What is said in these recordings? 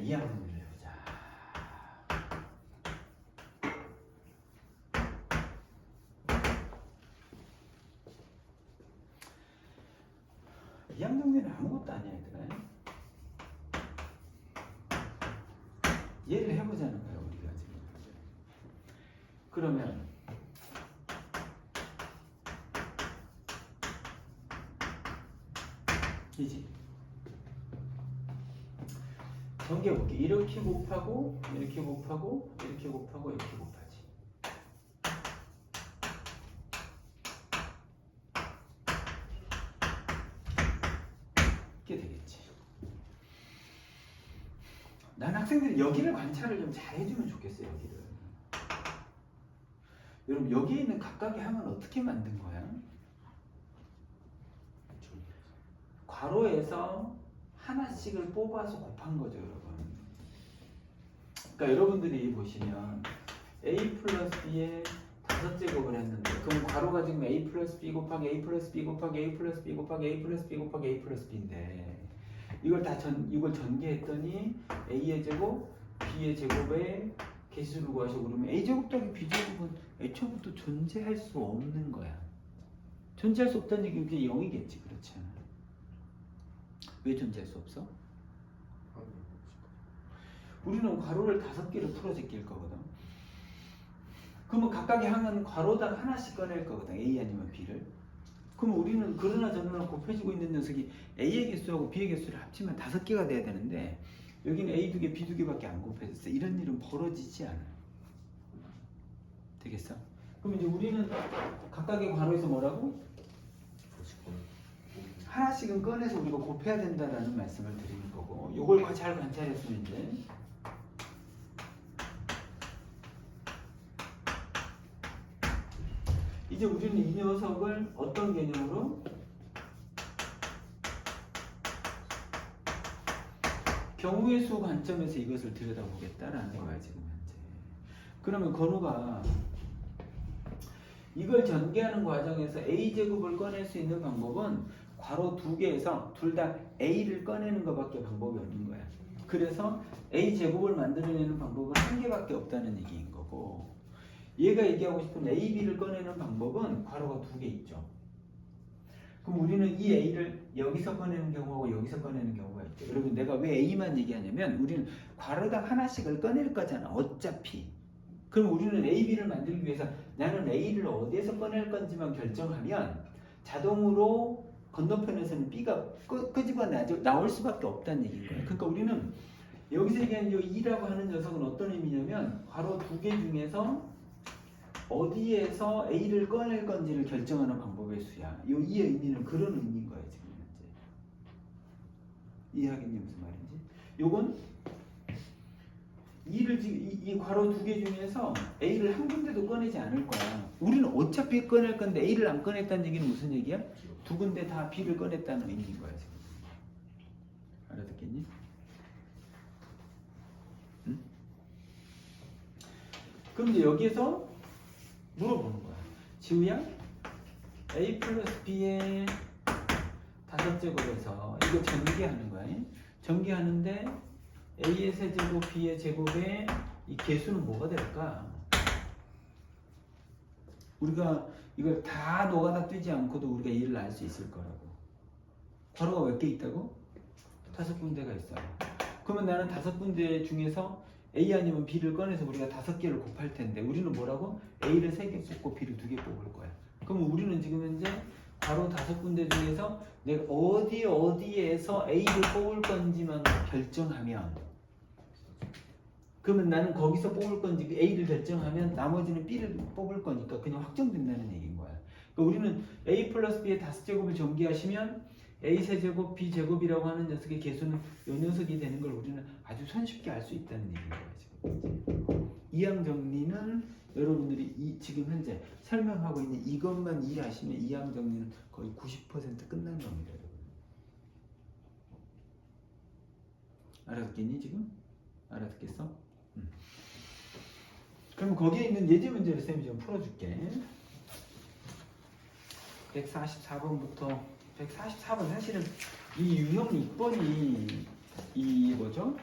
2항 정리를 해보자. 2항 정리는 아무것도 아니야, 얘들아. 얘를 해보자는 거야, 우리가 지금. 그러면 이지. 정리해볼게. 이렇게 곱하고 이렇게 곱하고 이렇게 곱하고 이렇게 곱하지. 이렇게 되겠지. 난 학생들이 여기를 관찰을 좀 잘해주면 좋겠어요. 여기를. 여러분 여기에 있는 각각의 항은 어떻게 만든 거야? 괄호에서 하나씩을 뽑아서 곱한 거죠, 여러분. 그러니까 여러분들이 보시면 a 플러스 b의 5제곱을 했는데 그럼 괄호가 지금 a 플러스 b 곱하기 a 플러스 b 곱하기 a 플러스 b 곱하기 a 플러스 b 곱하기 a 플러스 b인데 이걸 전개했더니 a의 제곱, b의 제곱의 개수를 구하시고 그러면 a 제곱 더하기 b 제곱은 애초부터 존재할 수 없는 거야. 존재할 수 없다는 얘기는 그게 0이겠지, 그렇지 않아? 왜 존재할 수 없어? 우리는 괄호를 5개로 풀어 제낄 거거든. 그러면 각각의 항은 괄호당 하나씩 꺼낼 거거든. A 아니면 B를. 그럼 우리는 그러나 저러나 곱해지고 있는 녀석이 A의 개수하고 B의 개수를 합치면 5개가 돼야 되는데 여기는 A 2개, B 2개밖에 안 곱해졌어. 이런 일은 벌어지지 않아요. 되겠어? 그럼 이제 우리는 각각의 괄호에서 뭐라고? 하나씩은 꺼내서 우리가 곱해야 된다라는 말씀을 드리는 거고 요걸 잘 관찰했으면 이제 우리는 이 녀석을 어떤 개념으로? 경우의 수 관점에서 이것을 들여다보겠다라는 거야 지금 현재. 그러면 건우가 이걸 전개하는 과정에서 a제곱을 꺼낼 수 있는 방법은 괄호 2개에서 둘 다 a를 꺼내는 것밖에 방법이 없는 거야. 그래서 a제곱을 만들어내는 방법은 1개밖에 없다는 얘기인 거고 얘가 얘기하고 싶은 a, b를 꺼내는 방법은 괄호가 2개 있죠. 그럼 우리는 이 a를 여기서 꺼내는 경우하고 여기서 꺼내는 경우가 있죠. 여러분 내가 왜 a만 얘기하냐면 우리는 괄호당 하나씩을 꺼낼 거잖아 어차피. 그럼 우리는 a, b를 만들기 위해서 나는 a를 어디에서 꺼낼 건지만 결정하면 자동으로 건너편에서는 b가 끄집어 나올 수밖에 없다는 얘기인 거예요. 그러니까 우리는 여기서 얘기하는 이 2라고 하는 녀석은 어떤 의미냐면 괄호 2개 중에서 어디에서 a를 꺼낼 건지를 결정하는 방법의 수야. 이 의미는 그런 의미인 거예요 지금 현재. 이해하겠니 무슨 말인지? 요건 2를 지금 이 괄호 2개 중에서 a를 한 군데도 꺼내지 않을 거야. 우리는 어차피 꺼낼 건데 a를 안 꺼냈다는 얘기는 무슨 얘기야? 2군데 다 b를 꺼냈다는 의미인 거야 지금. 알아듣겠니? 응? 그럼 이제 여기에서 물어보는 거야. 지우야, a 플러스 b의 5제곱에서 이거 전개하는 거야. 전개하는데 a의 세제곱, b의 제곱의 이 개수는 뭐가 될까? 우리가 이걸 다 노가다 뛰지 않고도 우리가 이를 알 수 있을 거라고. 괄호가 몇 개 있다고? 5군데가 있어요. 그러면 나는 5군데 중에서 A 아니면 B를 꺼내서 우리가 5개를 곱할 텐데 우리는 뭐라고? A를 3개 뽑고 B를 2개 뽑을 거야. 그럼 우리는 지금 현재 괄호 5군데 중에서 내가 어디에서 A를 뽑을 건지만 결정하면 그러면 나는 거기서 뽑을 건지 A를 결정하면 나머지는 B를 뽑을 거니까 그냥 확정된다는 얘기인 거야. 그러니까 우리는 A 플러스 B의 5제곱을 전개하시면 A 세제곱 B 제곱이라고 하는 녀석의 개수는 이 녀석이 되는 걸 우리는 아주 손쉽게 알 수 있다는 얘기인 거예요. 지금 이항 정리는 여러분들이 지금 현재 설명하고 있는 이것만 이해하시면 이항 정리는 거의 90% 끝난 겁니다. 여러분. 알아듣겠니 지금? 알아듣겠어? 그럼 거기에 있는 예제 문제를 쌤이 좀 풀어줄게. 144번부터 144번 사실은 이 유형 6번이 이 뭐죠?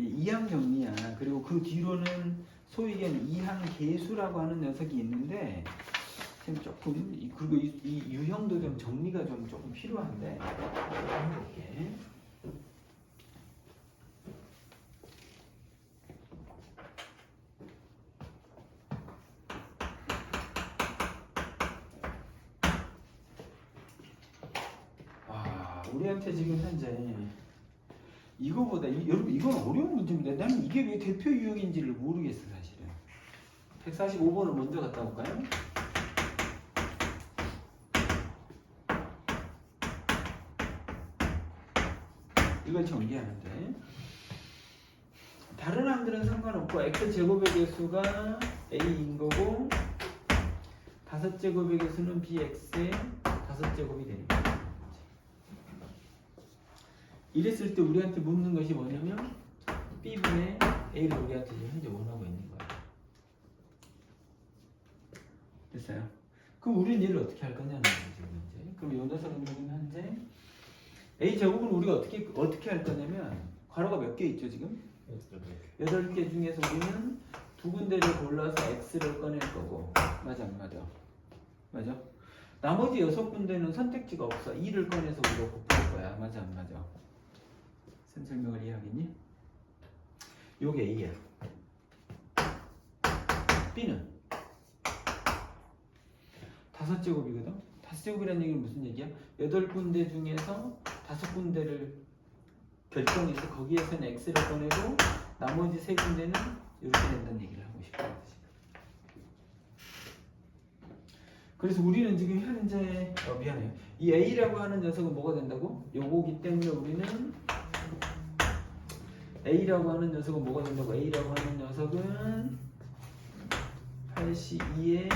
이항 정리야. 그리고 그 뒤로는 소위 얘기하는 이항 계수라고 하는 녀석이 있는데 지금 조금 그리고 이 유형도 좀 정리가 좀 조금 필요한데 해볼게. 우리한테 지금 현재 이거보다 여러분 이건 어려운 문제입니다. 나는 이게 왜 대표 유형인지를 모르겠어 사실은. 145번을 먼저 갔다 올까요? 이걸 전개하는데 다른 항들은 상관없고 x 제곱의 개수가 a인 거고 5제곱의 개수는 bx의 5제곱이 되는 거예요. 이랬을 때 우리한테 묻는 것이 뭐냐면 b분의 a를 우리한테 지금 현재 원하고 있는 거야. 됐어요? 그럼 우리는 얘를 어떻게 할 거냐는 거지 지금 현재. 그럼 이 녀석은 지금 현재 a 제곱은 우리가 어떻게 할 거냐면 괄호가 몇 개 있죠 지금? 8개 중에서 우리는 두 군데를 골라서 x를 꺼낼 거고 맞아 안 맞아? 맞아? 나머지 6군데는 선택지가 없어. 2를 꺼내서 우리가 곱할 거야. 맞아 안 맞아? 쌤 설명을 이해하겠니? 요게 A야. B는 5제곱이거든? 5제곱이라는 얘기는 무슨 얘기야? 8군데 중에서 5군데를 결정해서 거기에서는 X를 꺼내고 나머지 3군데는 이렇게 된다는 얘기를 하고 싶어요. 그래서 우리는 지금 현재 미안해요. 이 A라고 하는 녀석은 뭐가 된다고? 요거기 때문에 우리는 A라고 하는 녀석은 뭐가 된다고? A라고 하는 녀석은 82에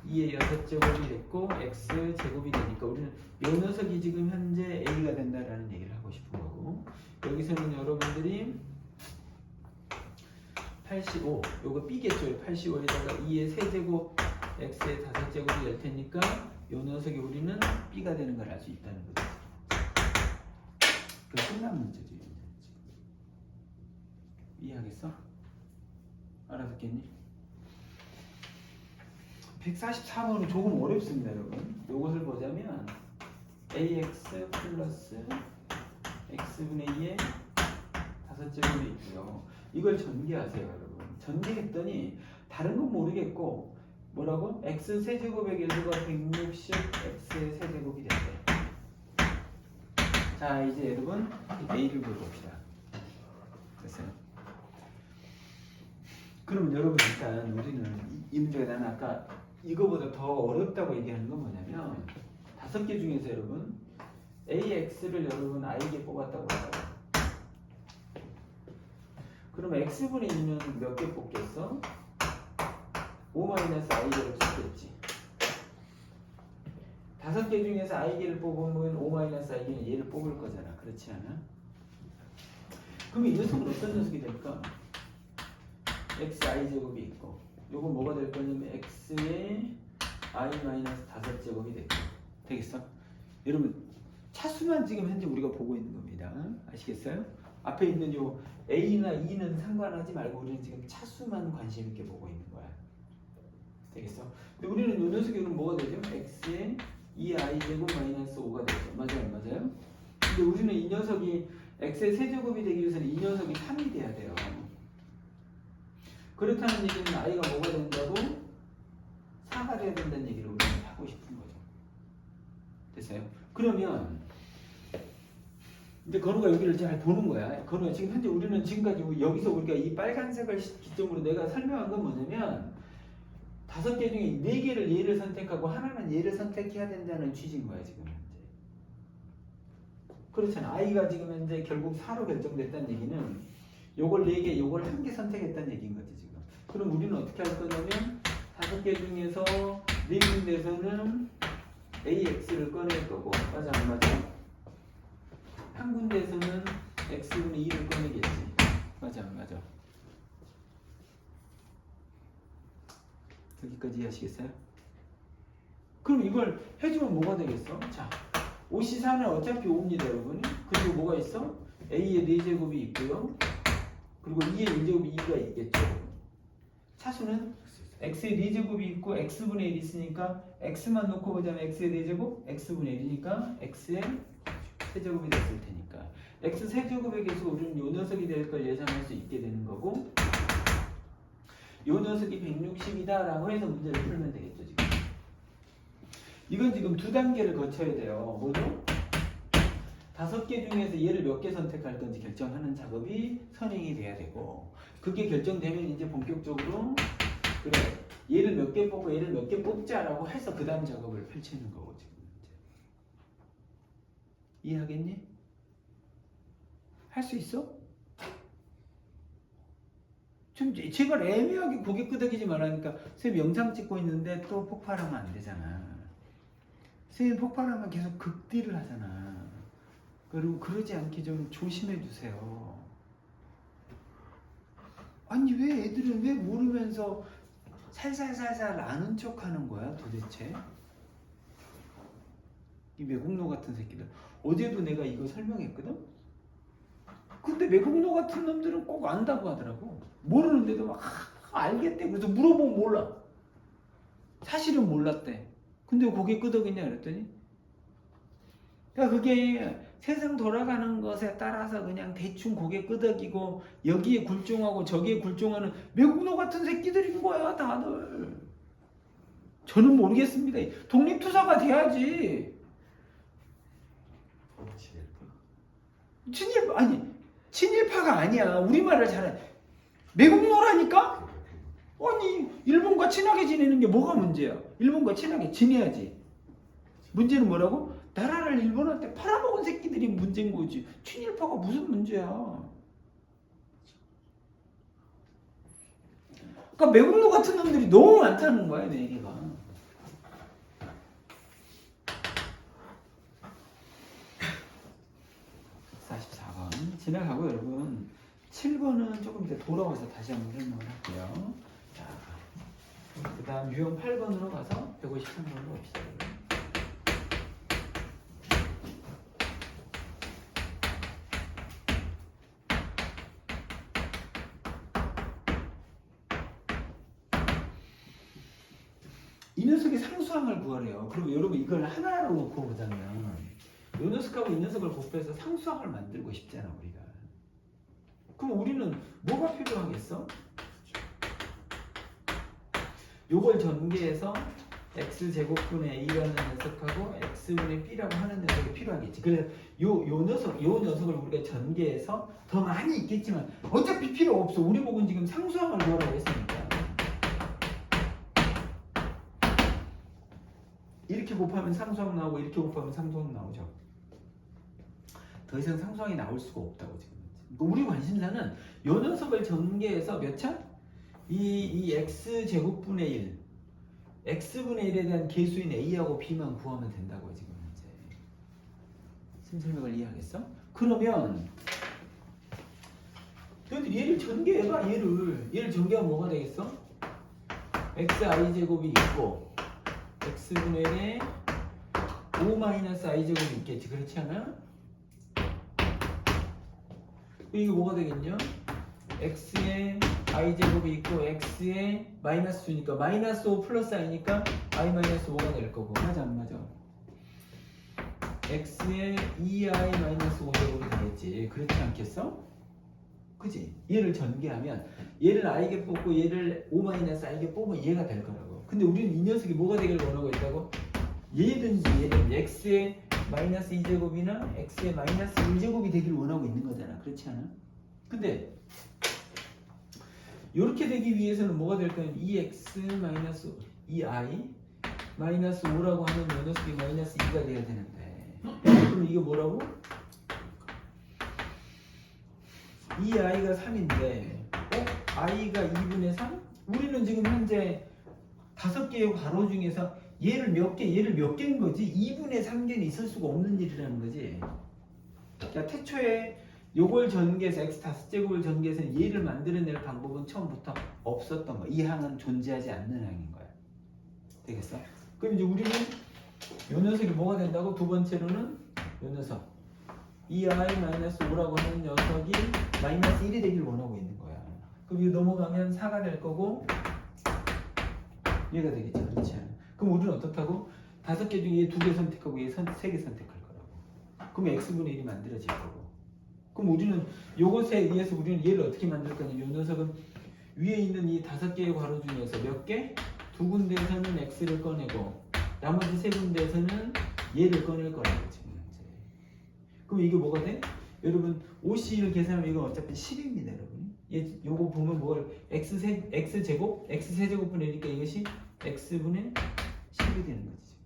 2의 6제곱이 됐고 X 제곱이 되니까 우리는 이 녀석이 지금 현재 A가 된다라는 얘기를 하고 싶은 거고 여기서는 여러분들이 85 요거 B겠죠. 85에다가 2의 세제곱 X의 5제곱이 될 테니까 이 녀석이 우리는 B가 되는 걸 알 수 있다는 거죠. 그 끝난 문제죠. 이해하겠어? 알아듣겠니? 144번은 조금 어렵습니다 여러분. 이것을 보자면 ax 플러스 x분의 2의 5제곱이 있고요. 이걸 전개하세요 여러분. 전개했더니 다른 건 모르겠고 뭐라고? x 세제곱의 개수가 160 x의 세제곱이 된대. 자 이제 여러분 a를 볼봅시다. 됐어요? 그러면 여러분 일단 우리는 이 문제가 나는 아까 이거보다 더 어렵다고 얘기하는 건 뭐냐면 5개 중에서 여러분 AX를 여러분 I게 뽑았다고 해요. 그러면 X분의 2는 몇 개 뽑겠어? 5-I개를 뽑겠지. 5개 중에서 I개를 뽑으면 5-I개는 얘를 뽑을 거잖아. 그렇지 않아? 그럼 이 녀석은 어떤 녀석이 될까? xi 제곱이 있고 요건 뭐가 될 거냐면 x의 i-5제곱이 되겠어? 여러분 차수만 지금 현재 우리가 보고 있는 겁니다. 아시겠어요? 앞에 있는 요 a나 e는 상관하지 말고 우리는 지금 차수만 관심 있게 보고 있는 거야. 되겠어? 근데 우리는 요 녀석이 그럼 뭐가 되죠? x의 2i 제곱 마이너스 5가 되죠. 맞아요? 맞아요? 근데 우리는 이 녀석이 x의 세제곱이 되기 위해서는 이 녀석이 3이 돼야 돼요. 그렇다는 얘기는 i가 뭐가 된다고? 4가 돼야 된다는 얘기를 우리는 하고 싶은 거죠. 됐어요? 그러면 이제 건우가 여기를 잘 보는 거야. 건우가 지금 현재 우리는 지금까지 여기서 우리가 이 빨간색을 기점으로 내가 설명한 건 뭐냐면 5개 중에 4개를 얘를 선택하고 하나는 얘를 선택해야 된다는 취지인 거야 지금 현재. 그렇잖아. i가 지금 현재 결국 4로 결정됐다는 얘기는 요걸 4개, 요걸 1개 선택했다는 얘기인 거지 지금. 그럼 우리는 어떻게 할 거냐면 5개 중에서 4군데에서는 AX를 꺼낼 거고 맞아 안 맞아? 한 군데에서는 X분의 2를 꺼내겠지. 맞아 안 맞아? 여기까지 이해하시겠어요? 그럼 이걸 해주면 뭐가 되겠어? 자, 5C4는 어차피 5입니다 여러분. 그리고 뭐가 있어? A의 4제곱이 있고요. 그리고 2의 1제곱이 2가 있겠죠. 차수는 x의 4제곱이 있고 x분의 1이 있으니까 x만 놓고 보자면 x의 4제곱, x분의 1이니까 x의 세제곱이 됐을 테니까 x 세제곱의 개수 우리는 요 녀석이 될 걸 예상할 수 있게 되는 거고 요 녀석이 160이다 라고 해서 문제를 풀면 되겠죠. 지금 이건 지금 두 단계를 거쳐야 돼요. 뭐죠? 5개 중에서 얘를 몇 개 선택할 건지 결정하는 작업이 선행이 돼야 되고 그게 결정되면 이제 본격적으로 그래 얘를 몇 개 뽑고 얘를 몇 개 뽑자라고 해서 그 다음 작업을 펼치는 거고 지금 이해하겠니? 할 수 있어? 좀 제발 애매하게 고개 끄덕이지 말라니까 선생님 영상 찍고 있는데 또 폭발하면 안 되잖아. 선생님 폭발하면 계속 극딜을 하잖아. 그리고 그러지 않게 좀 조심해 주세요. 아니 왜 애들은 왜 모르면서 살살살살 아는 척 하는 거야 도대체? 이 매국노 같은 새끼들. 어제도 내가 이거 설명했거든? 근데 매국노 같은 놈들은 꼭 안다고 하더라고. 모르는데도 막 알겠대. 그래서 물어보면 몰라. 사실은 몰랐대. 근데 고개 끄덕이냐 그랬더니 그러니까 그게 세상 돌아가는 것에 따라서 그냥 대충 고개 끄덕이고 여기에 굴종하고 저기에 굴종하는 매국노 같은 새끼들인 거야 다들. 저는 모르겠습니다. 독립투사가 돼야지. 친일파가 아니야. 우리말을 잘해. 매국노라니까? 아니 일본과 친하게 지내는 게 뭐가 문제야? 일본과 친하게 지내야지. 문제는 뭐라고? 나라를 일본한테 팔아먹은 새끼들이 문제인 거지. 친일파가 무슨 문제야? 그러니까 매국노 같은 놈들이 너무 많다는 거야 내 얘기가. 지나가고 여러분 7번은 조금 이따 돌아와서 다시 한번 설명을 할게요. 자, 그 다음 유형 8번으로 가서 153번으로 봅시다. 이 녀석의 상수항을 구하래요. 그럼 여러분 이걸 하나로 놓고 보자면 이 녀석하고 이 녀석을 곱해서 상수항을 만들고 싶잖아 우리가. 그럼 우리는 뭐가 필요하겠어? 요걸 전개해서 x제곱분의 a라는 녀석하고 x분의 b라고 하는 녀석이 필요하겠지. 그래서 요 녀석을 우리가 전개해서 더 많이 있겠지만 어차피 필요 없어. 우리 보고는 지금 상수항을 구하라고 했으니까. 이렇게 곱하면 상수항 나오고 이렇게 곱하면 상수항 나오죠. 더 이상 상수항이 나올 수가 없다고 지금. 우리 관심사는 요 녀석을 전개해서 몇 차? 이 x제곱분의 1 x분의 1에 대한 개수인 a하고 b만 구하면 된다고 지금 이제 설명을 이해하겠어? 그러면 너희들 얘를 전개해봐. 얘를 전개하면 뭐가 되겠어? xi 제곱이 있고 x분의 1에 5-i 제곱이 있겠지. 그렇지 않아? 이게 뭐가 되겠냐? x에 i제곱이 있고 x에 마이너스 2니까 마이너스 5 플러스 i니까 i 마이너스 5가 될 거고. 맞아 안 맞아? x에 2i 마이너스 5제곱이 되겠지. 그렇지 않겠어? 그지? 얘를 전개하면 얘를 i게 뽑고 얘를 5 마이너스 i게 뽑으면 얘가 될 거라고. 근데 우리는 이 녀석이 뭐가 되길 원하고 있다고? 얘든지 얘든 x에 마이너스 2제곱이나 x의 마이너스 1제곱이 되길 원하고 있는 거잖아. 그렇지 않아? 근데 이렇게 되기 위해서는 뭐가 될까요? 2x 마이너스 2i 마이너스 5라고 하면 이 녀석이 마이너스 2가 돼야 되는데 그럼 이게 뭐라고? 2i가 3인데 i가 2분의 3? 우리는 지금 현재 5개의 괄호 중에서 얘를 몇 개인 거지? 2분의 3개는 있을 수가 없는 일이라는 거지. 자, 태초에 요걸 전개해서 x 5제곱을 전개해서 얘를 만들어낼 방법은 처음부터 없었던 거야. 이 항은 존재하지 않는 항인 거야. 되겠어? 그럼 이제 우리는 요 녀석이 뭐가 된다고? 두 번째로는 요 녀석 2i-5라고 하는 녀석이 마이너스 1이 되길 원하고 있는 거야. 그럼 이거 넘어가면 4가 될 거고 얘가 되겠지. 그렇지 않아? 그럼 우리는 어떻다고? 5개 중에 얘 2개 선택하고 얘 3개 선택할 거라고. 그럼 x분의 1이 만들어질 거고. 그럼 우리는 요것에 의해서 우리는 얘를 어떻게 만들 거냐. 요 녀석은 위에 있는 이 5개의 괄호 중에서 몇 개? 2군데에서는 x를 꺼내고 나머지 3군데에서는 얘를 꺼낼 거라고 지금 현재. 그럼 이게 뭐가 돼? 여러분 OC를 계산하면 이건 어차피 10입니다 여러분. 요거 보면 뭘 x제곱? x세제곱분의 1이니까 이것이 x분의 10이 되는 거지.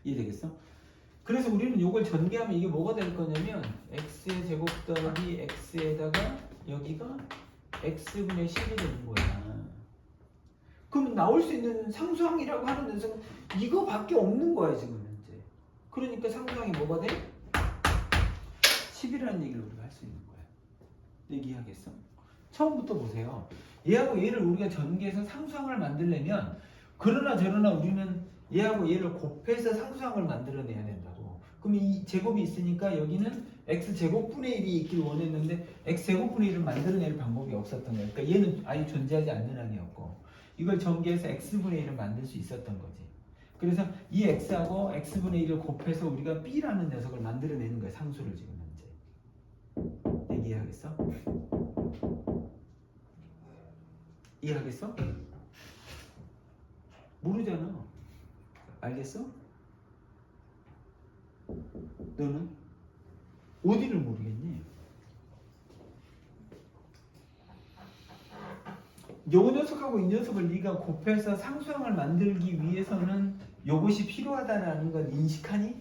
이해되겠어? 그래서 우리는 요걸 전개하면 이게 뭐가 될 거냐면 x의 제곱 더하기 x에다가 여기가 x분의 10이 되는 거야. 그럼 나올 수 있는 상수항이라고 하는 녀석은 이거밖에 없는 거야 지금 현재. 그러니까 상수항이 뭐가 돼? 10이라는 얘기를 우리가 할 수 있는 거야. 얘기하겠어? 처음부터 보세요. 얘하고 얘를 우리가 전개해서 상수항을 만들려면 그러나 저러나 우리는 얘하고 얘를 곱해서 상수항을 만들어내야 된다고. 그럼 이 제곱이 있으니까 여기는 x제곱분의 1이 있길 원했는데 x제곱분의 1을 만들어낼 방법이 없었던 거야. 그러니까 얘는 아예 존재하지 않는 항이었고 이걸 전개해서 x분의 1을 만들 수 있었던 거지. 그래서 이 x하고 x분의 1을 곱해서 우리가 b라는 녀석을 만들어내는 거야. 상수를 지금 현재. 얘기하겠어? 이해하겠어? 모르잖아. 알겠어? 너는? 어디를 모르겠니? 요 녀석하고 이 녀석을 네가 곱해서 상수항을 만들기 위해서는 요것이 필요하다는 건 인식하니?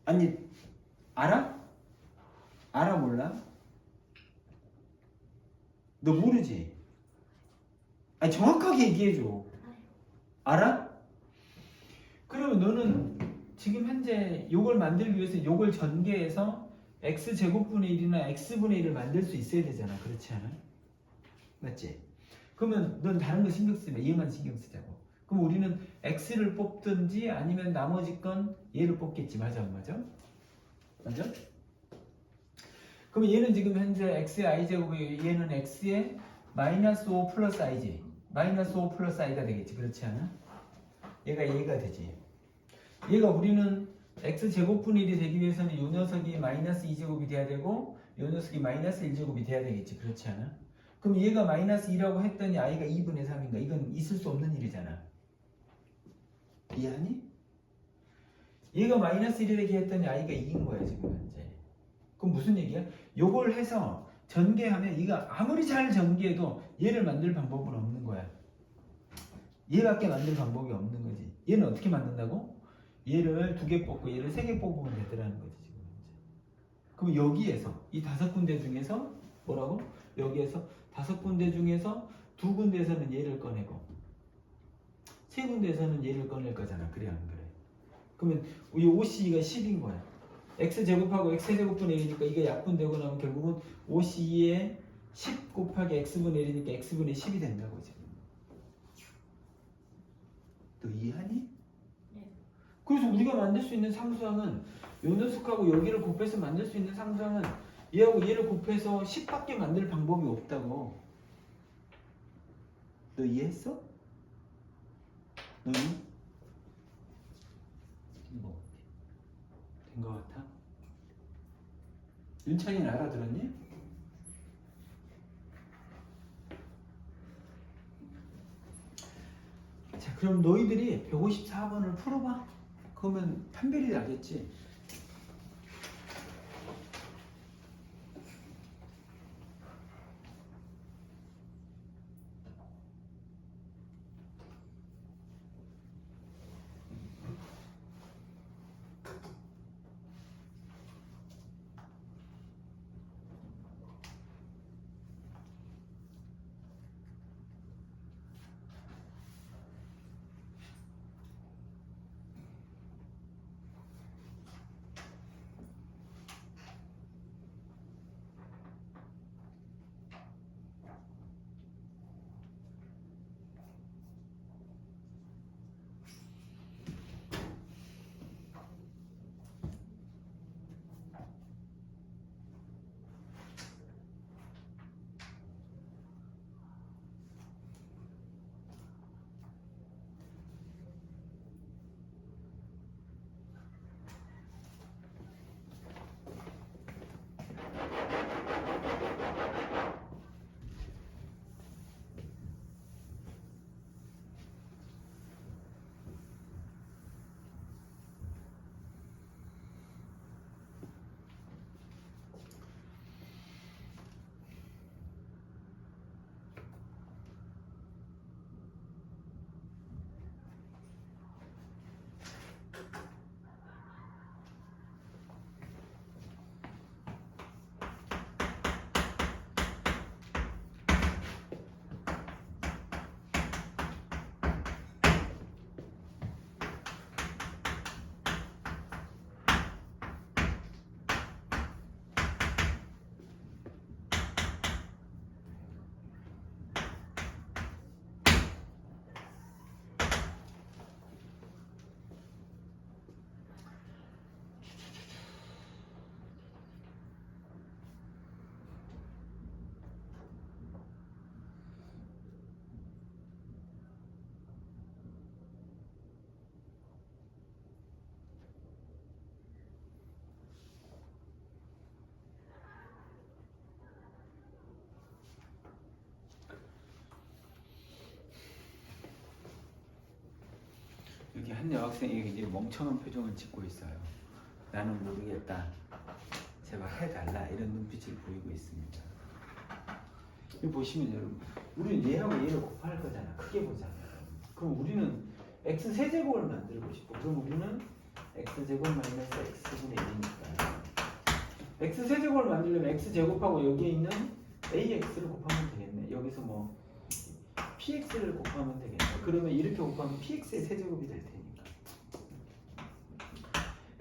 아니 알아? 알아 몰라? 너 모르지? 아니 정확하게 얘기해줘. 알아? 그러면 너는 지금 현재 요걸 만들기 위해서 요걸 전개해서 x제곱분의 1이나 x분의 1을 만들 수 있어야 되잖아. 그렇지 않아? 맞지? 그러면 넌 다른 거 신경 쓰지 마. 얘만 신경 쓰자고. 그럼 우리는 x를 뽑든지 아니면 나머지 건 얘를 뽑겠지. 맞아 안 맞아? 맞아? 그럼 얘는 지금 현재 x의 i제곱이 얘는 x의 마이너스 5 플러스 i지. 마이너스 5 플러스 i가 되겠지. 그렇지 않아? 얘가 되지. 얘가 우리는 x제곱분의 1이 되기 위해서는 이 녀석이 마이너스 2제곱이 돼야 되고 이 녀석이 마이너스 1제곱이 돼야 되겠지. 그렇지 않아? 그럼 얘가 마이너스 2라고 했더니 i가 2분의 3인가? 이건 있을 수 없는 일이잖아. 이해하니? 얘가 마이너스 1이 되게 했더니 i가 2인 거야 지금 현재. 그럼 무슨 얘기야? 요걸 해서 전개하면 얘가 아무리 잘 전개해도 얘를 만들 방법은 없는 거야. 얘밖에 만들 방법이 없는 거지. 얘는 어떻게 만든다고? 얘를 2개 뽑고 얘를 3개 뽑으면 되더라는 거지 지금 현재. 그럼 여기에서 이 5군데 중에서 뭐라고? 여기에서 5군데 중에서 2군데에서는 얘를 꺼내고 3군데에서는 얘를 꺼낼 거잖아. 그래 안 그래? 그러면 이 OC가 10인 거야. x제곱하고 x제곱분의 1이니까 이게 약분되고 나면 결국은 OC의 10 곱하기 x분의 1이니까 x분의 10이 된다고 지금. 너 이해하니? 네. 그래서 우리가 만들 수 있는 상수항은 요 녀석하고 여기를 곱해서 만들 수 있는 상수항은 얘하고 얘를 곱해서 10밖에 만들 방법이 없다고. 너 이해했어? 너는? 뭐 된 거 같아? 윤찬이는 알아들었니? 자, 그럼 너희들이 154번을 풀어봐. 그러면 판별이 나겠지. 한 여학생이 굉장히 멍청한 표정을 짓고 있어요. 나는 모르겠다. 제발 해달라. 이런 눈빛을 보이고 있습니다. 여기 보시면 여러분, 우리는 얘하고 얘를 곱할 거잖아. 크게 보잖아요. 그럼 우리는 x 세제곱을 만들고 싶고, 그럼 우리는 x제곱 마이너스 x분의 1이니까 x 세제곱을 만들려면 x 제곱하고 여기에 있는 ax를 곱하면 되겠네. 여기서 뭐 px를 곱하면 되겠네. 그러면 이렇게 곱하면 px의 세제곱이 될 테니까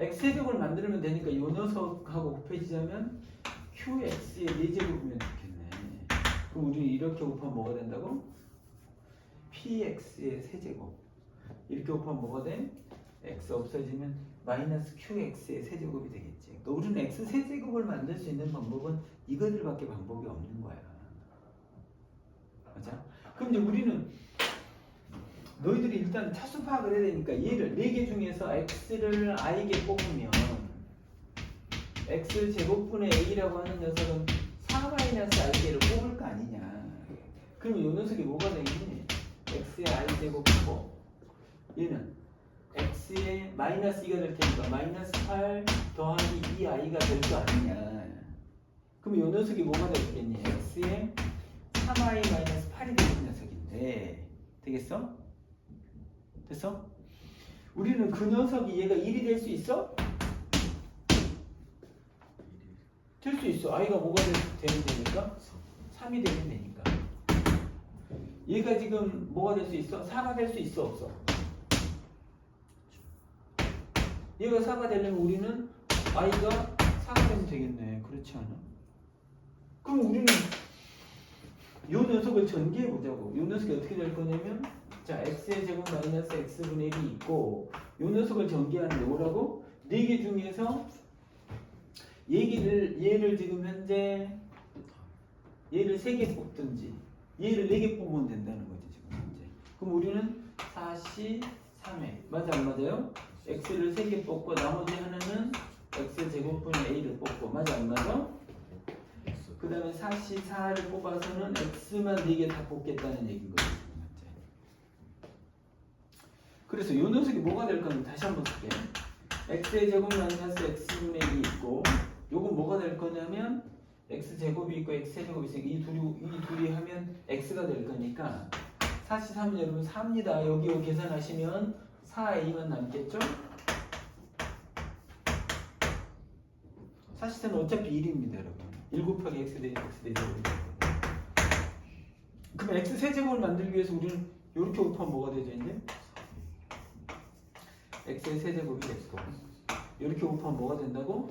x 세제곱을 만들면 되니까 이 녀석하고 곱해지자면 qx의 4제곱이면 좋겠네. 그럼 우리 이렇게 곱하면 뭐가 된다고? px의 세제곱. 이렇게 곱하면 뭐가 돼? x 없어지면 마이너스 qx의 세제곱이 되겠지. 그러니까 우리는 x 세제곱을 만들 수 있는 방법은 이거들밖에 방법이 없는 거야. 맞아? 그럼 이제 우리는 너희들이 일단 차수 파악을 해야 되니까 얘를 4개 중에서 x를 i에게 뽑으면 x 제곱분의 a라고 하는 녀석은 4-i개를 뽑을 거 아니냐. 그럼 이 녀석이 뭐가 되겠니? x의 i 제곱하고 얘는 x의 마이너스 2가 될 테니까 마이너스 8 더하기 2i가 될 거 아니냐. 그럼 이 녀석이 뭐가 되겠니? x의 3i 마이너스 8이 되는 녀석인데 되겠어? 됐어? 우리는 그 녀석이 얘가 1이 될 수 있어? 될 수 있어. i가 뭐가 되면 되니까? 3이 되면 되니까. 얘가 지금 뭐가 될 수 있어? 4가 될 수 있어? 없어? 얘가 4가 되려면 우리는 i가 4가 되면 되겠네. 그렇지 않아? 그럼 우리는 요 녀석을 전개해 보자고. 요 녀석이 어떻게 될 거냐면 자, x의 제곱 마이너스 x분의 1이 있고 요 녀석을 전개하는데 뭐라고? 4개 중에서 얘를 지금 현재 얘를 3개 뽑든지 얘를 4개 뽑으면 된다는 거지 지금 현재. 그럼 우리는 4c 3회 맞아 안 맞아요? x를 3개 뽑고 나머지 하나는 x 제곱분의 a를 뽑고 맞아 안 맞아? 그 다음에 4c 4를 뽑아서는 x만 4개 다 뽑겠다는 얘기인 거지 지금 현재. 그래서 요 녀석이 뭐가 될 건지 다시 한번 볼게. x의 제곱 마이너스 x분의 1이 있고 요건 뭐가 될 거냐면 x제곱이 있고 x제곱이 있으니까 이 둘이 하면 x가 될 거니까 4c 3은 여러분 4입니다. 여기 계산하시면 4a만 남겠죠? 4c는 어차피 1입니다 여러분. 1 곱하기 x 대제곱 x 대제곱이 되거든요. 그럼 x 세제곱을 만들기 위해서 우리는 이렇게 곱하면 뭐가 되죠 이제? x의 세제곱이 됐고 이렇게 곱하면 뭐가 된다고?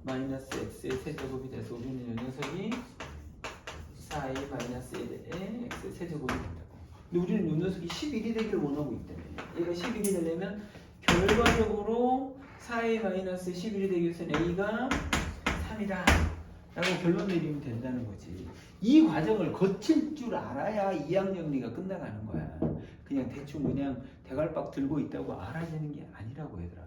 마이너스 x의 세제곱이 돼서 우리는 이 녀석이 4a 마이너스 1의 x의 세제곱이 된다고. 근데 우리는 이 녀석이 11이 되기를 원하고 있다며. 얘가 11이 되려면 결과적으로 4a 마이너스 11이 되기 위해서는 a가 3이다 라고 결론 내리면 된다는 거지. 이 과정을 거칠 줄 알아야 이항정리가 끝나가는 거야. 그냥 대충 그냥 대갈박 들고 있다고 알아지는 게 아니라고 얘들아.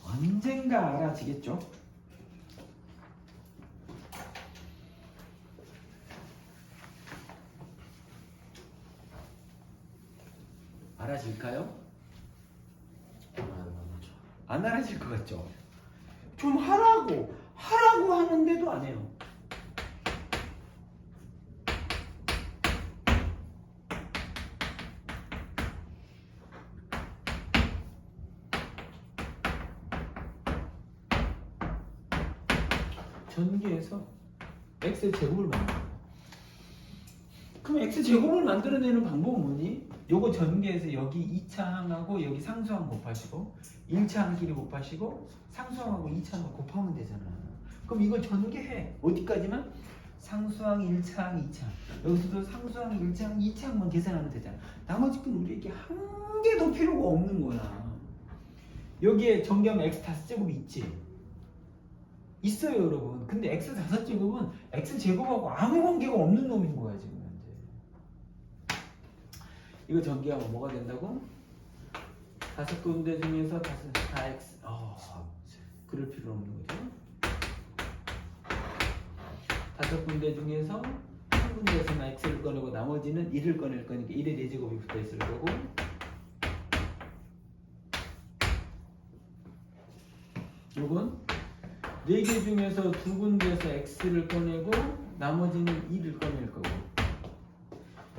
언젠가 알아지겠죠? 알아질까요? 안 알아질 것 같죠? 좀 하라고 하는데도 안 해요. 전개해서 x 제곱을 만들어. 그럼 x 제곱을 만들어내는 방법은 뭐니? 요거 전개해서 여기 2차 항하고 여기 상수항 곱하시고 1차 항끼리 곱하시고 상수항하고 2차 항 곱하면 되잖아. 그럼 이걸 전개해. 어디까지만? 상수항 1차 항 2차 항. 여기서도 상수항 1차 항 2차 항만 계산하면 되잖아. 나머지 건 우리에게 한 개도 필요가 없는 거야. 여기에 전개하면 x 5제곱이 있지? 있어요 여러분. 근데 x 5제곱은 x 제곱하고 아무 관계가 없는 놈인 거야 지금 현재. 이거 전개하면 뭐가 된다고? 5군데 중에서 다 x 그럴 필요 없는 거죠. 5군데 중에서 한 군데에서만 x를 꺼내고 나머지는 1을 꺼낼 거니까 1의 4제곱이 붙어 있을 거고, 요건 4개 중에서 2군데에서 x를 꺼내고 나머지는 2를 꺼낼 거고,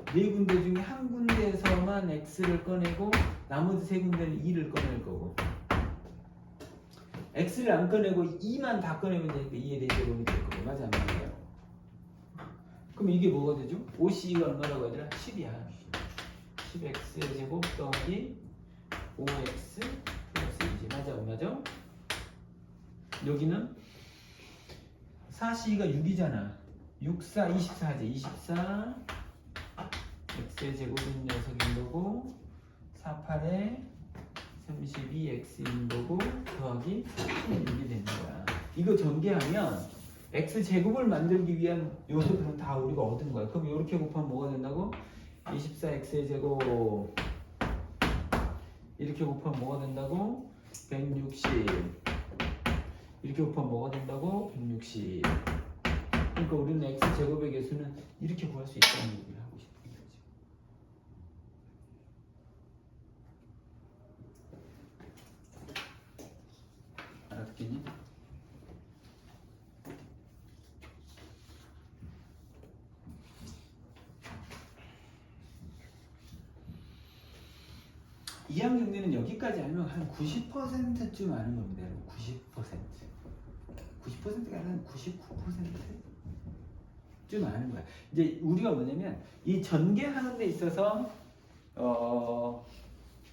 4군데 중에 1군데에서만 x를 꺼내고 나머지 3군데는 2를 꺼낼 거고, x를 안 꺼내고 2만 다 꺼내면 되니까 2의 4제곱이 될 거고. 맞아 안 맞아요? 그럼 이게 뭐가 되죠? 5c가 얼마라고 하더라? 10이야. 10x의 제곱 더하기 5x 플러스 2지. 맞아 안 맞아? 여기는 4c가 6이잖아. 6, 4, 24지. 24 x의 제곱인 녀석인 거고, 4, 8에 32x인 거고, 더하기 16이 되는 거야. 이거 전개하면 x 제곱을 만들기 위한 요소들은 다 우리가 얻은 거야. 그럼 이렇게 곱하면 뭐가 된다고? 24x의 제곱. 이렇게 곱하면 뭐가 된다고? 160. 이렇게 곱하면 뭐가 된다고? 160. 그러니까 우리는 x 제곱의 개수는 이렇게 구할 수 있다는 얘기를 하고 싶은 거지. 알았겠니? 이항 정리는 여기까지 하면 한 90%쯤 아는 겁니다. 90%. 90%가 아니라 99%쯤 아는 거야. 이제 우리가 뭐냐면 이 전개하는 데 있어서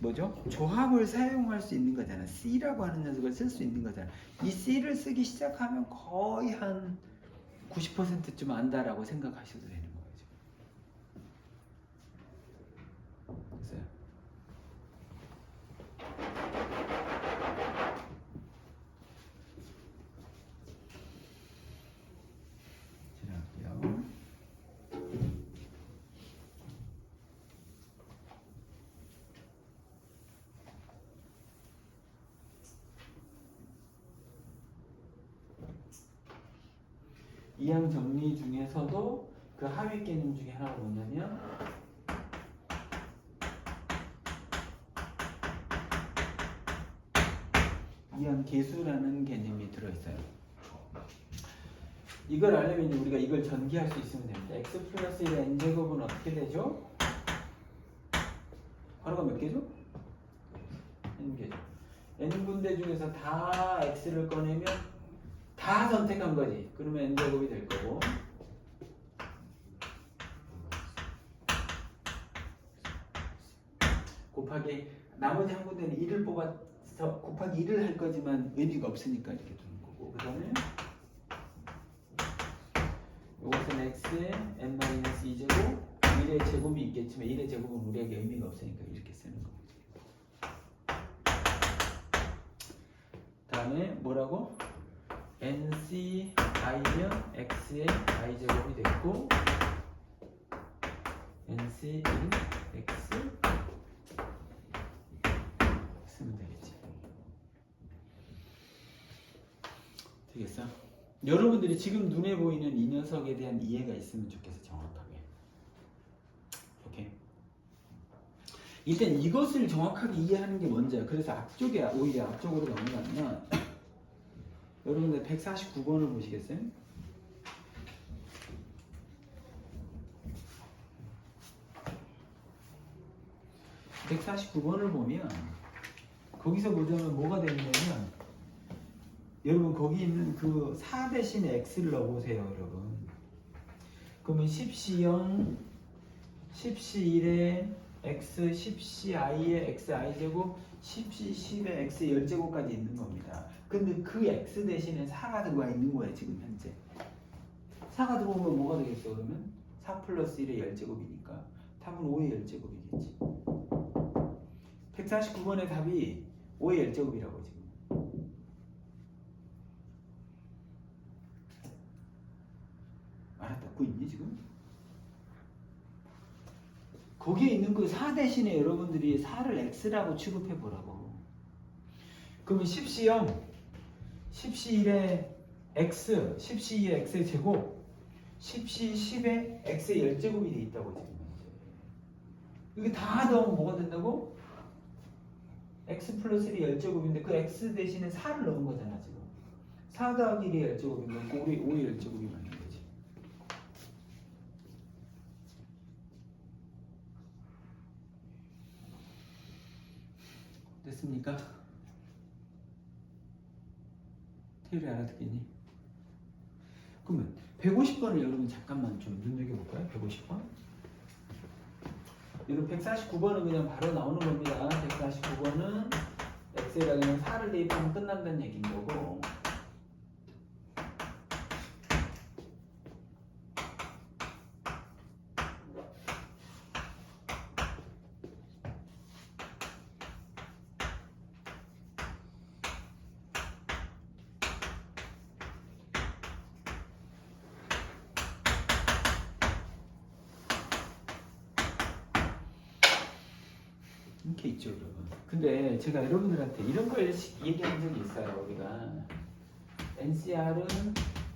뭐죠? 조합을 사용할 수 있는 거잖아. C라고 하는 녀석을 쓸 수 있는 거잖아. 이 C를 쓰기 시작하면 거의 한 90%쯤 안다라고 생각하셔도 되는 거죠. 됐어요? 지나갈게요. 이항 정리 중에서도 그 하위 개념 중에 하나가 뭐냐면 이항 계수라는 개념이 들어있어요. 이걸 알려면 우리가 이걸 전개할 수 있으면 됩니다. x 플러스 1의 n제곱은 어떻게 되죠? 가로가 몇 개죠? n개죠. n군데 중에서 다 x를 꺼내면 다 선택한 거지. 그러면 n제곱이 될 거고, 곱하기 나머지 한 군데는 1을 뽑아서 곱하기 1을 할 거지만 의미가 없으니까 이렇게 두는 거고, 그 다음에 이것은 x의 n-2제곱 1의 제곱이 있겠지만 1의 제곱은 우리에게 의미가 없으니까 이렇게 쓰는 거고. 다음에 뭐라고? nc i면 x의 i제곱이 됐고 nc 1 x 쓰면 되겠지. 되겠어? 여러분들이 지금 눈에 보이는 이 녀석에 대한 이해가 있으면 좋겠어. 정확하게. 오케이. 일단 이것을 정확하게 이해하는 게 먼저야. 그래서 앞쪽에 오히려 앞쪽으로 넘어가면 여러분들 149번을 보시겠어요? (149번을) 보면 거기서 보자면 뭐가 되냐면 여러분 거기 있는 그 4 대신에 x를 넣어보세요. 여러분 그러면 10c0 10c1에 x 10ci의 x i제곱 10c 10의 x 10제곱까지 있는 겁니다. 근데 그 x 대신에 4가 들어와 있는 거예요. 지금 현재 4가 들어오면 뭐가 되겠어? 그러면 4 플러스 1의 10제곱이니까 답은 5의 10제곱이겠지. 149번의 답이 5의 10제곱이라고 지금. 알아듣고 있니 지금? 거기에 있는 그 4 대신에 여러분들이 4를 x라고 취급해 보라고. 그러면 10c0 10c1의 x 10c2의 x의 제곱 10C 10에 x의 10제곱이 돼 있다고 지금. 이게 다 더하면 뭐가 된다고? x 플러스 1이 10제곱인데 그 x 대신에 4를 넣은 거잖아 지금. 4 더하기 1이 10제곱이면 5의 10제곱이 맞는 거지. 됐습니까? 테오리 알아듣겠니? 그러면 150번을 여러분 잠깐만 좀 눈여겨볼까요? 150번? 여러분 149번은 그냥 바로 나오는 겁니다. 149번은 x에다 그냥 4를 대입하면 끝난다는 얘기인 거고, 이렇게 있죠 여러분. 근데 제가 여러분들한테 이런 걸 얘기한 적이 있어요. 우리가 NCR은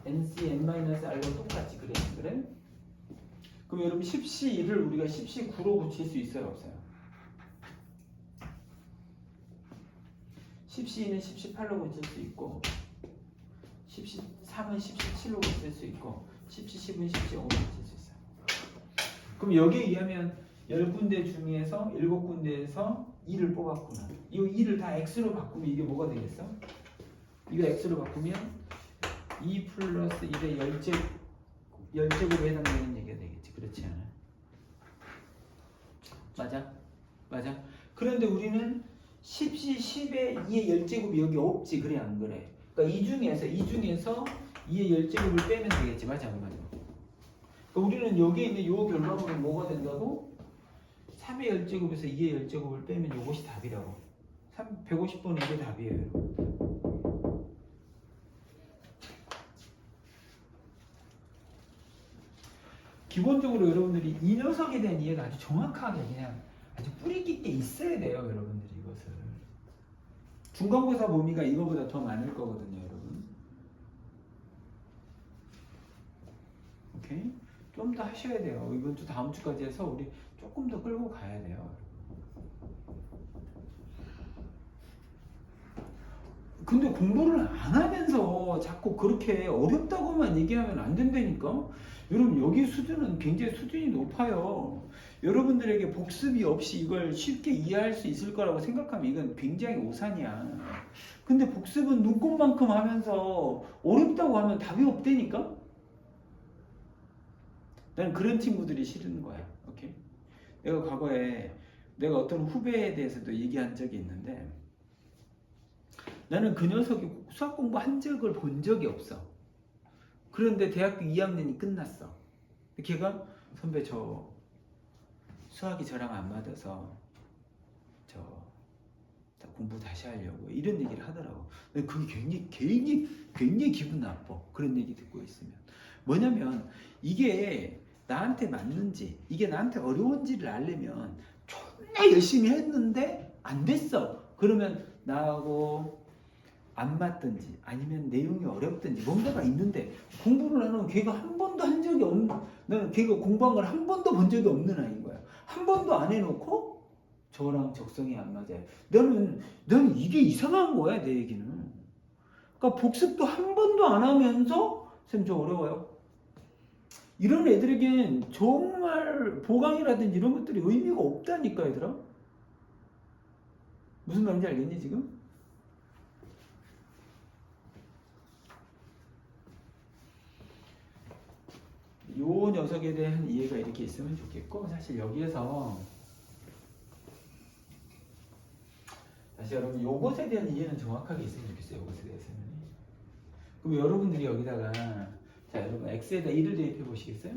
NCN-R과 똑같이 그래 안 그래? 그럼 여러분 10C1을 우리가 10C9로 고칠 수 있어요 없어요? 10C2는 10C8로 고칠 수 있고, 10C3은 10C7로 고칠 수 있고, 10C10은 10C5로 고칠 수 있어요. 그럼 여기에 의하면 10군데 중에서 7군데에서 2를 뽑았구나. 이 2를 다 x로 바꾸면 이게 뭐가 되겠어? 이거 x로 바꾸면 2 플러스 1의 10제곱에 해당되는 얘기가 되겠지. 그렇지 않아? 맞아? 맞아? 그런데 우리는 10C 10에 2의 10제곱이 여기 없지. 그래 안 그래? 그러니까 이 중에서 2의 10제곱을 빼면 되겠지. 맞아 안 맞아? 그러니까 우리는 여기에 있는 요 결과물은 뭐가 된다고? 3의 10제곱에서 2의 10제곱을 빼면 이것이 답이라고. 150번은 이게 답이에요. 기본적으로 여러분들이 이 녀석에 대한 이해가 아주 정확하게 그냥 아주 뿌리 깊게 있어야 돼요. 여러분들이 이것을. 중간고사 범위가 이거보다 더 많을 거거든요. 여러분. 오케이? 좀 더 하셔야 돼요. 이번 주 다음 주까지 해서 우리 조금 더 끌고 가야 돼요. 근데 공부를 안 하면서 자꾸 그렇게 어렵다고만 얘기하면 안 된다니까? 여러분 여기 수준은 굉장히 수준이 높아요. 여러분들에게 복습이 없이 이걸 쉽게 이해할 수 있을 거라고 생각하면 이건 굉장히 오산이야. 근데 복습은 눈꽃만큼 하면서 어렵다고 하면 답이 없다니까? 나는 그런 친구들이 싫은 거야. 오케이? 내가 과거에 내가 어떤 후배에 대해서도 얘기한 적이 있는데, 나는 그 녀석이 수학 공부한 적을 본 적이 없어. 그런데 대학교 2학년이 끝났어. 걔가 선배 저 수학이 저랑 안 맞아서 저 공부 다시 하려고 이런 얘기를 하더라고. 근데 그게 굉장히 기분 나빠. 그런 얘기 듣고 있으면. 뭐냐면 이게 나한테 맞는지 이게 나한테 어려운지를 알려면 존나 열심히 했는데 안 됐어. 그러면 나하고 안 맞든지 아니면 내용이 어렵든지 뭔가가 있는데, 공부를 나는 걔가 한 번도 한 적이 없는, 나는 걔가 공부한 걸 한 번도 본 적이 없는 아이인 거야. 한 번도 안 해놓고 저랑 적성이 안 맞아요. 너는 이게 이상한 거야 내 얘기는. 그러니까 복습도 한 번도 안 하면서 쌤 저 어려워요. 이런 애들에겐 정말 보강이라든지 이런 것들이 의미가 없다니까 얘들아. 무슨 말인지 알겠니 지금? 요 녀석에 대한 이해가 이렇게 있으면 좋겠고, 사실 여기에서 다시 여러분 요것에 대한 이해는 정확하게 있으면 좋겠어요. 요것에 대해서는. 그럼 여러분들이 여기다가 자 여러분 x에다 1을 대입해 보시겠어요?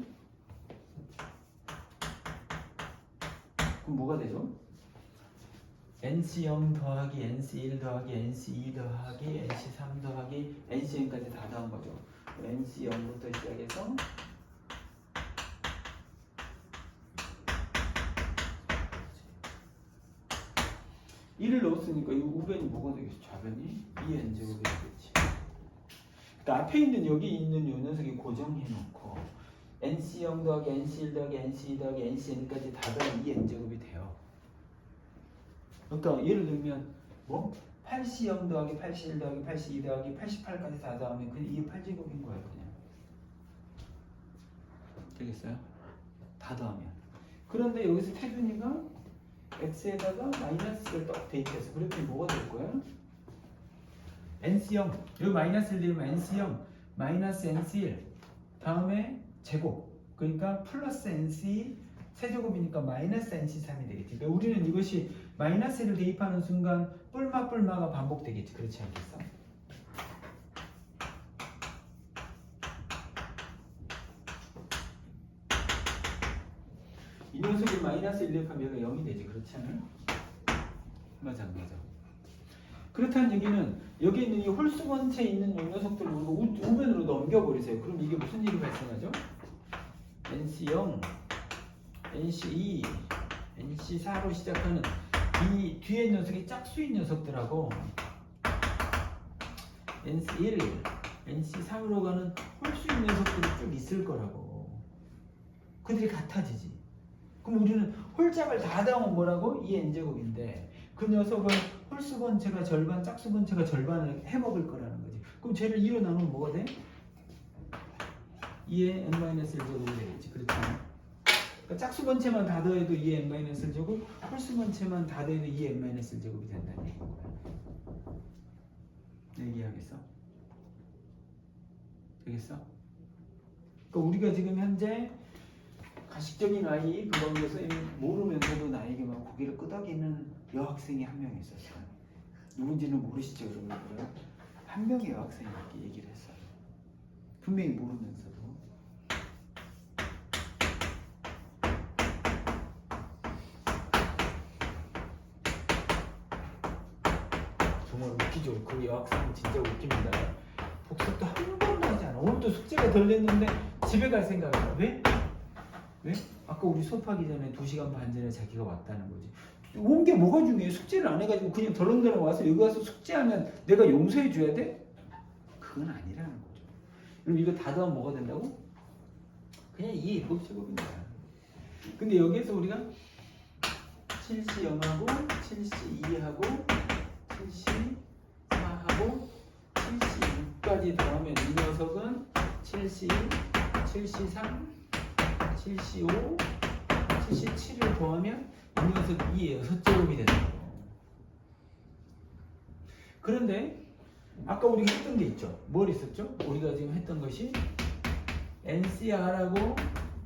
그럼 뭐가 되죠? NC0 더하기 NC1 더하기 NC2 더하기 NC3 더하기 NCn까지 다 더한 거죠. NC0부터 시작해서 1을 넣었으니까 이 우변이 뭐가 되겠어? 좌변이 2n제곱이 되겠지. 그러니까 앞에 있는 여기 있는 요 녀석이 고정해 놓고 NC0 더하기 NC1 더하기 NC2 더하기 NCn까지 다 더하면 이 n제곱이 돼요. 그러니까 예를 들면 뭐 80 더하기 81 더하기 82 더하기 88까지 다 더하면 이게 8제곱인 거예요. 그냥 되겠어요? 다 더하면. 그런데 여기서 태준이가 x에다가 마이너스를 딱 대입해서 그랬더니 뭐가 될 거야? NC0 여기 마이너스를 들면 NC0 마이너스 NC1 다음에 제곱 그러니까 플러스 NC 세제곱이니까 마이너스 NC3이 되겠지. 그러니까 우리는 이것이 마이너스를 대입하는 순간 뿔마가 반복되겠지. 그렇지 않겠어? 이 녀석이 마이너스 1 대입하면 얘가 0이 되지. 그렇지 않아요? 맞아. 그렇다는 얘기는 여기 있는 이 홀수번체에 있는 이 녀석들을 우리가 우변으로 넘겨버리세요. 그럼 이게 무슨 일이 발생하죠? NC0, NC2, NC4로 시작하는 이 뒤에 녀석이 짝수인 녀석들하고 NC1, NC3으로 가는 홀수인 녀석들이 쭉 있을 거라고. 그들이 같아지지. 그럼 우리는 홀짝을 다 더하면 뭐라고? 이 n제곱인데 그 녀석은 홀수번체가 절반, 짝수번체가 절반을 해먹을 거라는 거지. 그럼 쟤를 2로 나누면 뭐가 돼? 2의 n-1제곱이 되겠지. 그렇지? 그러니까 짝수번체만 다 더해도 2의 n-1제곱, 홀수번체만 다 더해도 2의 n-1제곱이 된다는 얘기인 거야. 얘기하겠어? 되겠어? 그러니까 우리가 지금 현재 가식적인 아이 그 가운데서 모르면서도 나에게 막 고개를 끄덕이는 여학생이 한 명 있었어요. 누군지는 모르시죠, 여러분들? 한 명의 여학생이 이렇게 얘기를 했어요. 분명히 모르면서도. 정말 웃기죠. 그 여학생은 진짜 웃깁니다. 복습도 한 번도 하지 않아. 오늘도 숙제가 덜 냈는데 집에 갈 생각이야. 왜? 아까 우리 수업하기 전에 2시간 반 전에 자기가 왔다는 거지. 온 게 뭐가 중요해? 숙제를 안 해가지고 그냥 덜렁덜렁 와서 여기 와서 숙제하면 내가 용서해 줘야 돼? 그건 아니라는 거죠. 그럼 이거 다 더하면 뭐가 된다고? 그냥 이 일곱제곱입니다. 근데 여기에서 우리가 7C0하고 7C2하고 7C4하고 7C6까지 더하면 이 녀석은 7C, 7C3 7C5, 7C7을 더하면 이 녀석 2의 6제곱이 되는 거예요. 그런데 아까 우리가 했던 게 있죠. 뭘 있었죠? 우리가 지금 했던 것이 NCR하고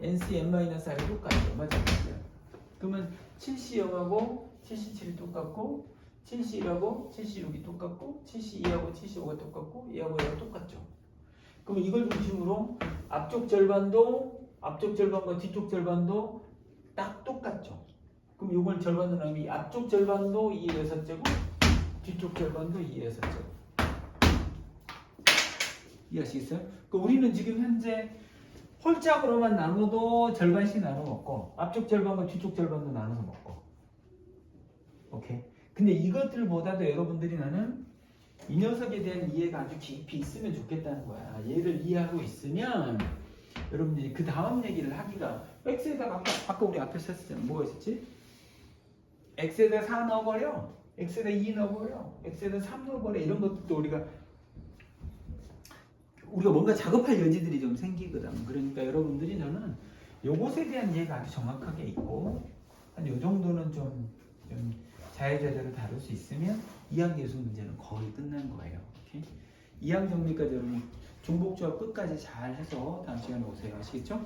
NCn-R이 똑같죠. 맞죠? 그러면 7C0하고 7C7이 똑같고 7C1하고 7C6이 똑같고 7C2하고 7C5가 똑같고 얘하고 얘가 똑같죠. 그럼 이걸 중심으로 앞쪽 절반과 뒤쪽 절반도 딱 똑같죠. 그럼 이걸 절반으로 나누면 이 앞쪽 절반도 2의 6제곱, 뒤쪽 절반도 2의 6제곱. 이해하시겠어요? 그러니까 우리는 지금 현재 홀짝으로만 나눠도 절반씩 나눠 먹고 앞쪽 절반과 뒤쪽 절반도 나눠서 먹고. 오케이. 근데 이것들보다도 여러분들이 나는 이 녀석에 대한 이해가 아주 깊이 있으면 좋겠다는 거야. 얘를 이해하고 있으면 여러분들이 그 다음 얘기를 하기가 x에다가 아까 우리 앞에서 했었잖아. 뭐가 있었지? x에다 4 넣어버려, x에다 2 넣어버려, x에다 3 넣어버려. 이런 것도 우리가 뭔가 작업할 여지들이 좀 생기거든. 그러니까 여러분들이 저는 요것에 대한 이해가 아주 정확하게 있고 한 요 정도는 좀 자유자재로 다룰 수 있으면 2항 예수 문제는 거의 끝난 거예요. 오케이? 2항 정리까지 여러분 중복조합 끝까지 잘 해서 다음 시간에 오세요. 아시겠죠?